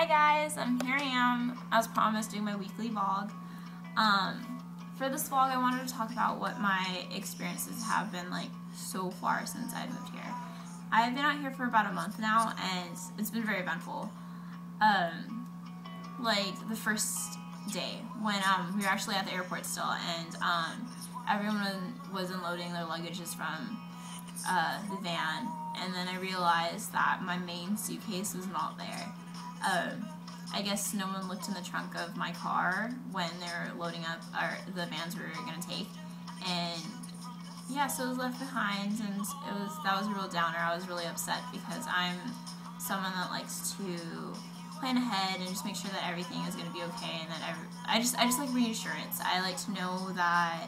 Hi guys, here I am, as promised, doing my weekly vlog. For this vlog I wanted to talk about what my experiences have been like so far since I moved here. I've been out here for about a month now and it's been very eventful. Like the first day when we were actually at the airport still, and everyone was unloading their luggages from the van, and then I realized that my main suitcase was not there. I guess no one looked in the trunk of my car when they were loading up the vans we were going to take, and yeah, so it was left behind, and that was a real downer. I was really upset because I'm someone that likes to plan ahead and just make sure that everything is going to be okay, and that I just like reassurance. I like to know that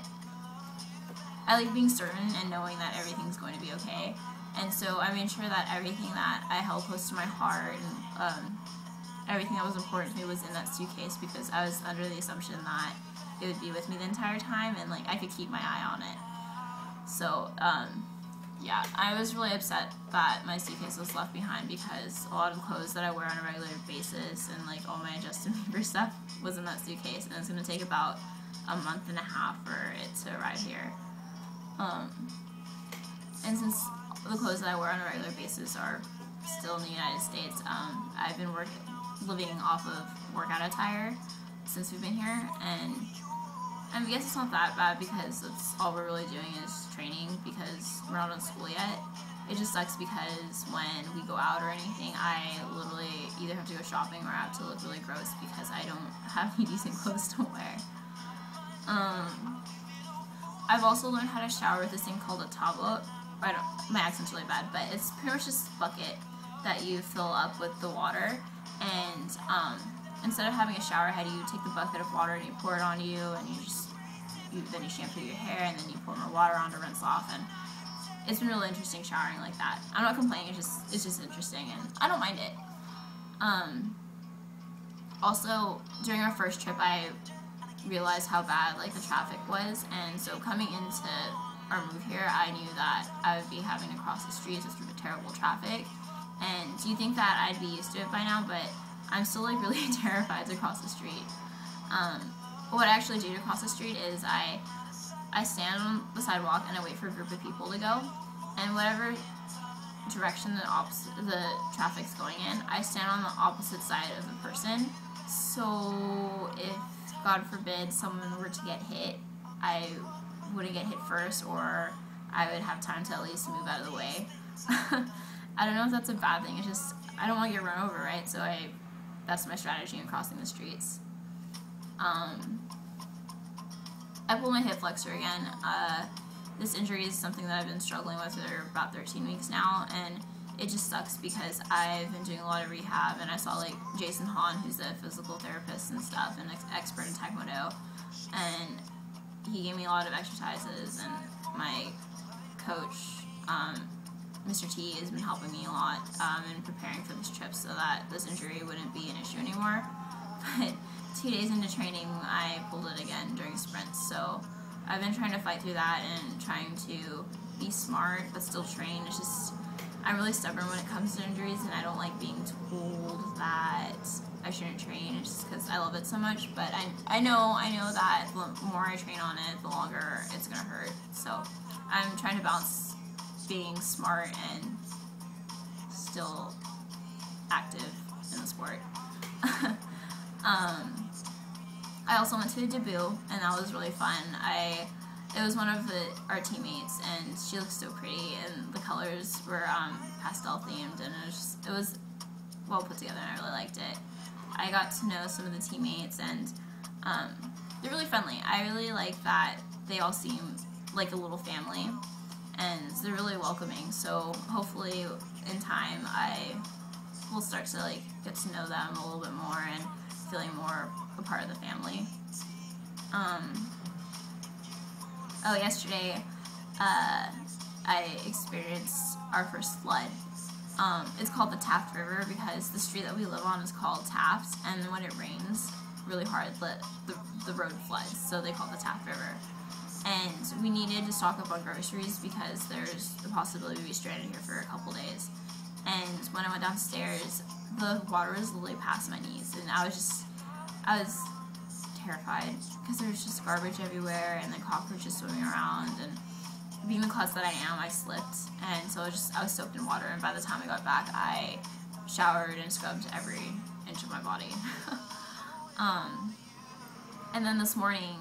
I like being certain and knowing that everything's going to be okay, and so I made sure that everything that I held close to my heart and everything that was important to me was in that suitcase, because I was under the assumption that it would be with me the entire time and like I could keep my eye on it. So yeah, I was really upset that my suitcase was left behind, because a lot of clothes that I wear on a regular basis and like all my Justin Bieber stuff was in that suitcase, and it's going to take about a month and a half for it to arrive here. And since the clothes that I wear on a regular basis are still in the United States, I've been living off of workout attire since we've been here, and I guess it's not that bad because that's all we're really doing is training, because we're not in school yet. It just sucks because when we go out or anything, I literally either have to go shopping or I have to look really gross because I don't have any decent clothes to wear. I've also learned how to shower with this thing called a tabo. My accent's really bad, but it's pretty much this bucket that you fill up with the water, and instead of having a shower head, you take the bucket of water and you pour it on you, and then you shampoo your hair, and then you pour more water on to rinse off, and it's been really interesting showering like that. I'm not complaining, it's just interesting, and I don't mind it. Also, during our first trip, I realized how bad like the traffic was, and so coming into our move here, I knew that I would be having to cross the streets with terrible traffic, and you think that I'd be used to it by now, but I'm still like really terrified to cross the street. What I actually do to cross the street is I stand on the sidewalk and I wait for a group of people to go, and whatever direction the traffic's going in, I stand on the opposite side of the person, so if, God forbid, someone were to get hit, I wouldn't get hit first, or I would have time to at least move out of the way. I don't know if that's a bad thing, it's just, I don't want to get run over, right? So that's my strategy in crossing the streets. I pulled my hip flexor again. This injury is something that I've been struggling with for about 13 weeks now, and it just sucks because I've been doing a lot of rehab, and I saw like Jason Hahn, who's a physical therapist and stuff, and expert in Taekwondo, and he gave me a lot of exercises, and my coach, Mr. T, has been helping me a lot in preparing for this trip so that this injury wouldn't be an issue anymore. But 2 days into training, I pulled it again during sprints, so I've been trying to fight through that and trying to be smart but still train. It's just, I'm really stubborn when it comes to injuries, and I don't like being told that I shouldn't train just because I love it so much, but I know that the more I train on it, the longer it's going to hurt, so I'm trying to balance being smart and still active in the sport. I also went to a debut, and that was really fun. It was one of our teammates, and she looked so pretty, and the colors were pastel themed, and it was well put together, and I really liked it. I got to know some of the teammates, and they're really friendly. I really like that they all seem like a little family, and they're really welcoming, so hopefully in time I will start to like get to know them a little bit more and feeling more a part of the family. Oh, yesterday I experienced our first flood. It's called the Taft River because the street that we live on is called Taft, and when it rains really hard, the road floods, so they call it the Taft River. And we needed to stock up on groceries because there's the possibility we'd be stranded here for a couple days. And when I went downstairs, the water was literally past my knees, and I was terrified because there was just garbage everywhere and the cockroaches swimming around, and being the klutz that I am, I slipped, and so I was soaked in water, and by the time I got back, I showered and scrubbed every inch of my body. And then this morning,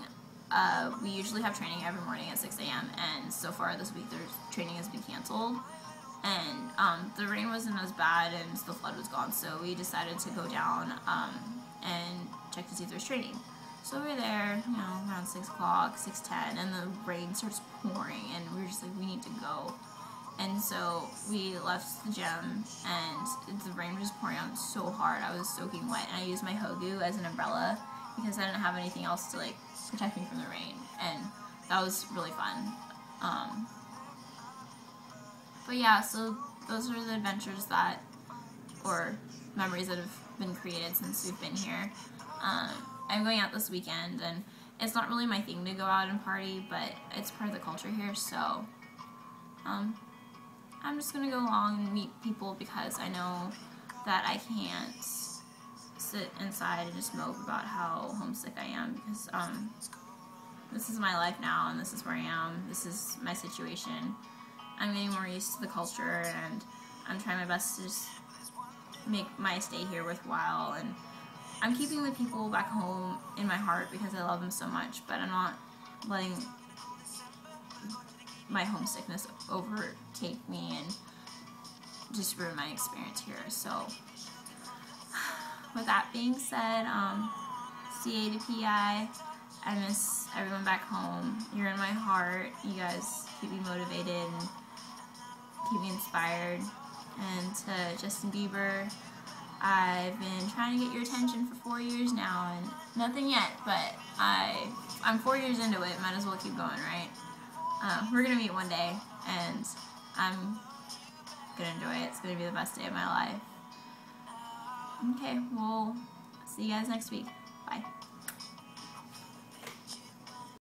we usually have training every morning at 6 a.m. and so far this week their training has been canceled, and the rain wasn't as bad and the flood was gone, so we decided to go down and check to see if there's training. So we're there, you know, around 6 o'clock, 6:10, and the rain starts pouring, and we were just like, we need to go. And so we left the gym, and the rain was just pouring out so hard. I was soaking wet, and I used my Hogu as an umbrella because I didn't have anything else to like protect me from the rain, and that was really fun. But yeah, so those are the adventures or memories that have been created since we've been here. I'm going out this weekend, and it's not really my thing to go out and party, but it's part of the culture here, so I'm just going to go along and meet people because I know that I can't sit inside and just mope about how homesick I am, because this is my life now, and this is where I am, this is my situation. I'm getting more used to the culture, and I'm trying my best to just make my stay here worthwhile, and I'm keeping the people back home in my heart because I love them so much, but I'm not letting my homesickness overtake me and just ruin my experience here. So with that being said, CA to PI, I miss everyone back home. You're in my heart. You guys keep me motivated and keep me inspired. And to Justin Bieber, I've been trying to get your attention for 4 years now, and nothing yet, but I'm 4 years into it, might as well keep going, right? We're gonna meet one day, and I'm gonna enjoy it. It's gonna be the best day of my life. Okay, well, see you guys next week. Bye.